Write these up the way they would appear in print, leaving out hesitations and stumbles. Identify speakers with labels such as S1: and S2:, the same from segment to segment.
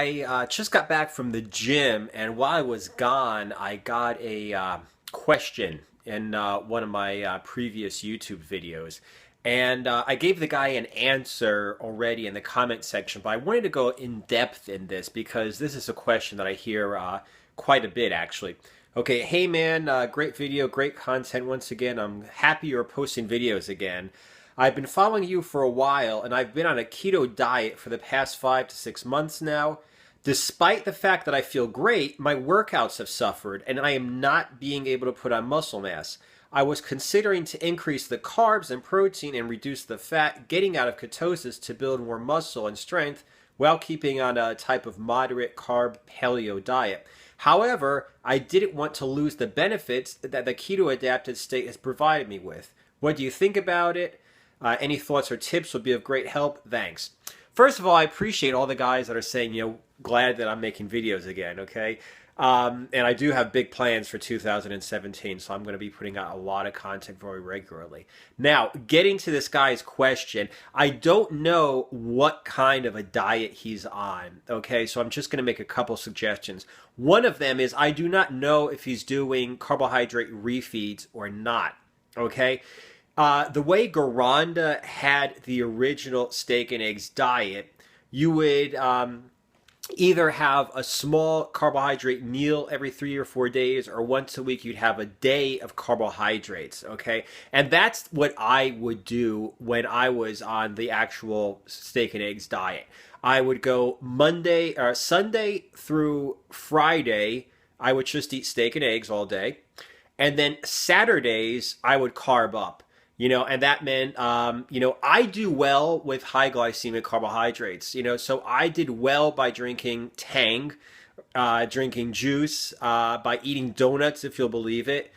S1: I just got back from the gym, and while I was gone, I got a question in one of my previous YouTube videos. And I gave the guy an answer already in the comment section, but I wanted to go in depth in this because this is a question that I hear quite a bit, actually. Okay, hey man, great video, great content once again. I'm happy you're posting videos again. I've been following you for a while, and I've been on a keto diet for the past 5 to 6 months now. Despite the fact that I feel great, my workouts have suffered, and I am not being able to put on muscle mass. I was considering to increase the carbs and protein and reduce the fat, getting out of ketosis to build more muscle and strength while keeping on a type of moderate carb paleo diet. However, I didn't want to lose the benefits that the keto adapted state has provided me with. What do you think about it? Any thoughts or tips would be of great help. Thanks. First of all, I appreciate all the guys that are saying, glad that I'm making videos again, okay? And I do have big plans for 2017, so I'm going to be putting out a lot of content very regularly. Now, getting to this guy's question, I don't know what kind of a diet he's on, okay? So I'm just going to make a couple suggestions. One of them is I do not know if he's doing carbohydrate refeeds or not, okay? The way Garanda had the original steak and eggs diet, you would either have a small carbohydrate meal every 3 or 4 days, or once a week you'd have a day of carbohydrates, okay? And that's what I would do when I was on the actual steak and eggs diet. I would go Sunday through Friday, I would just eat steak and eggs all day. And then Saturdays, I would carb up. And that meant, I do well with high glycemic carbohydrates, so I did well by drinking Tang, drinking juice, by eating donuts, if you'll believe it,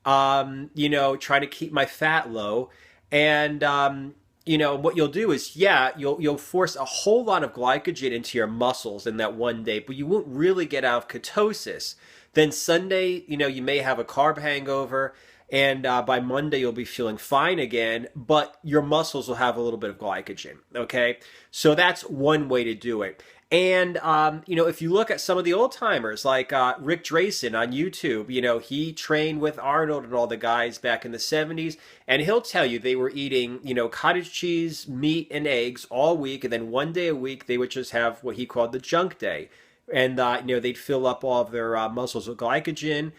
S1: trying to keep my fat low. And, what you'll do is, you'll force a whole lot of glycogen into your muscles in that one day, but you won't really get out of ketosis. Then Sunday, you may have a carb hangover. And by Monday, you'll be feeling fine again, but your muscles will have a little bit of glycogen, okay? So that's one way to do it. And, if you look at some of the old timers, like Rick Drayson on YouTube, he trained with Arnold and all the guys back in the 70s, and he'll tell you they were eating, cottage cheese, meat, and eggs all week, and then one day a week, they would just have what he called the junk day. And, they'd fill up all of their muscles with glycogen.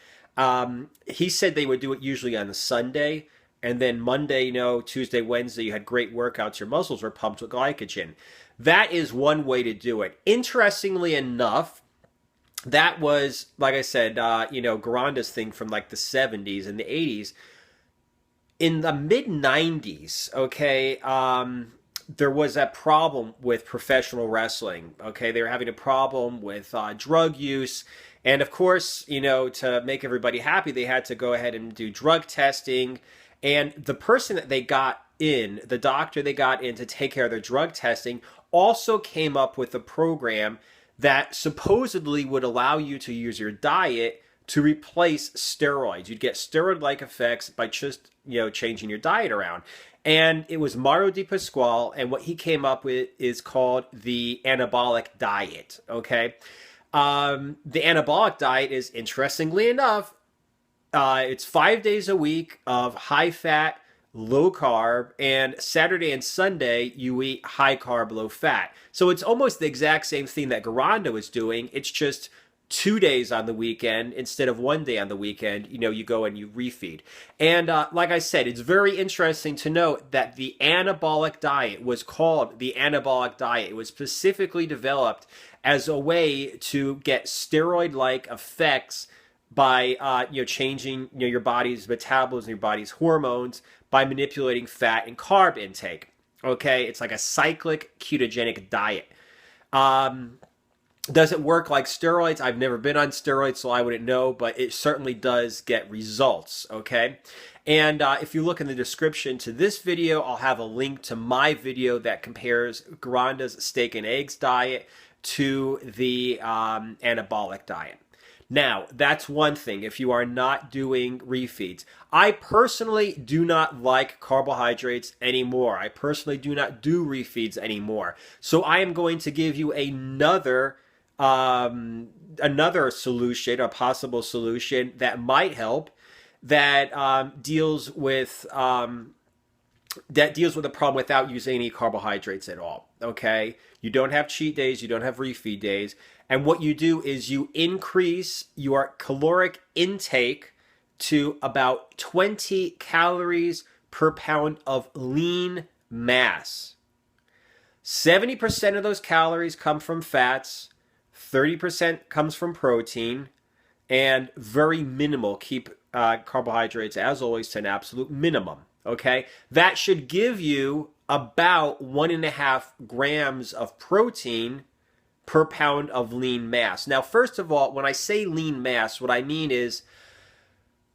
S1: He said they would do it usually on a Sunday, and then Monday, Tuesday, Wednesday, you had great workouts. Your muscles were pumped with glycogen. That is one way to do it. Interestingly enough, that was, like I said, Garanda's thing from like the 70s and the 80s. In the mid-90s, okay, there was a problem with professional wrestling, okay? They were having a problem with drug use. And of course, to make everybody happy, they had to go ahead and do drug testing. And the person that they got in, the doctor they got in to take care of their drug testing, also came up with a program that supposedly would allow you to use your diet to replace steroids. You'd get steroid-like effects by just, changing your diet around. And it was Mario Di Pasquale, and what he came up with is called the anabolic diet, okay? The anabolic diet is, interestingly enough, it's 5 days a week of high fat, low carb, and Saturday and Sunday you eat high carb, low fat. So it's almost the exact same thing that Garanda was doing. It's just 2 days on the weekend instead of 1 day on the weekend. You go and you refeed. And like I said, it's very interesting to note that the anabolic diet was called the anabolic diet. It was specifically developed as a way to get steroid-like effects by changing your body's metabolism, your body's hormones, by manipulating fat and carb intake. Okay, it's like a cyclic ketogenic diet. Does it work like steroids? I've never been on steroids, so I wouldn't know, but it certainly does get results, okay? And if you look in the description to this video, I'll have a link to my video that compares Garanda's steak and eggs diet to the anabolic diet. Now, that's one thing if you are not doing refeeds. I personally do not like carbohydrates anymore. I personally do not do refeeds anymore. So I am going to give you another another solution, a possible solution that might help, that deals with the problem without using any carbohydrates at all. Okay, you don't have cheat days, you don't have refeed days, and what you do is you increase your caloric intake to about 20 calories per pound of lean mass. 70% of those calories come from fats, 30% comes from protein, and very minimal. Keep carbohydrates, as always, to an absolute minimum. Okay, that should give you about 1.5 grams of protein per pound of lean mass. Now, first of all, when I say lean mass, what I mean is,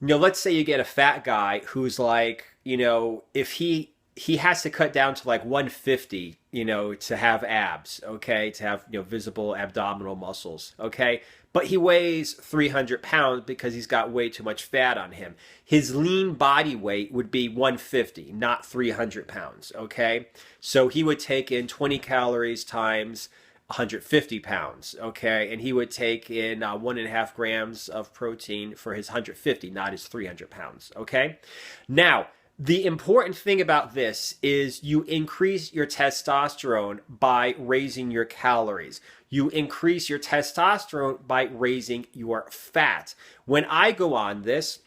S1: let's say you get a fat guy who's like, if he has to cut down to like 150, to have abs, okay, to have, visible abdominal muscles, okay, but he weighs 300 pounds because he's got way too much fat on him. His lean body weight would be 150, not 300 pounds, okay? So he would take in 20 calories times 150 pounds, okay? And he would take in 1.5 grams of protein for his 150, not his 300 pounds, okay? Now, the important thing about this is you increase your testosterone by raising your calories. You increase your testosterone by raising your fat. When I go on this,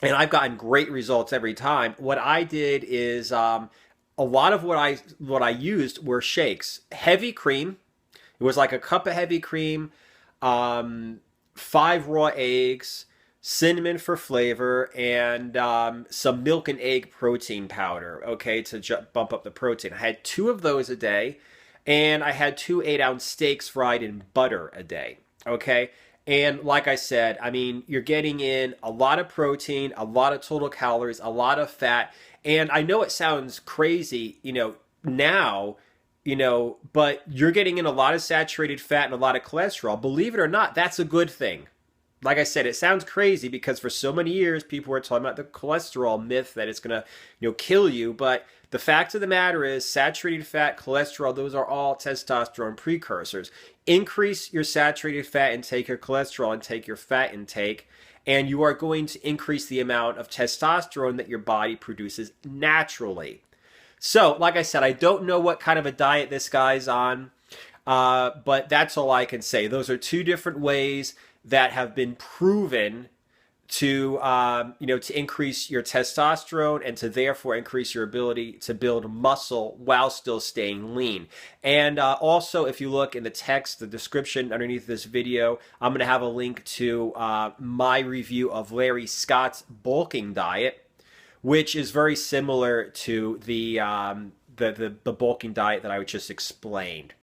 S1: and I've gotten great results every time, what I did is a lot of what I used were shakes. Heavy cream. It was like a cup of heavy cream, 5 raw eggs, cinnamon for flavor, and some milk and egg protein powder, okay, to bump up the protein. I had 2 of those a day, and I had 2 8-ounce steaks fried in butter a day, okay? And like I said, I mean, you're getting in a lot of protein, a lot of total calories, a lot of fat, and I know it sounds crazy, now, but you're getting in a lot of saturated fat and a lot of cholesterol. Believe it or not, that's a good thing. Like I said, it sounds crazy because for so many years people were talking about the cholesterol myth that it's going to, kill you. But the fact of the matter is, saturated fat, cholesterol, those are all testosterone precursors. Increase your saturated fat intake, your cholesterol intake, your fat intake, and you are going to increase the amount of testosterone that your body produces naturally. So, like I said, I don't know what kind of a diet this guy's on, but that's all I can say. Those are 2 different ways that have been proven to, to increase your testosterone and to therefore increase your ability to build muscle while still staying lean. And also, if you look in the text, the description underneath this video, I'm going to have a link to my review of Larry Scott's bulking diet, which is very similar to the bulking diet that I just explained.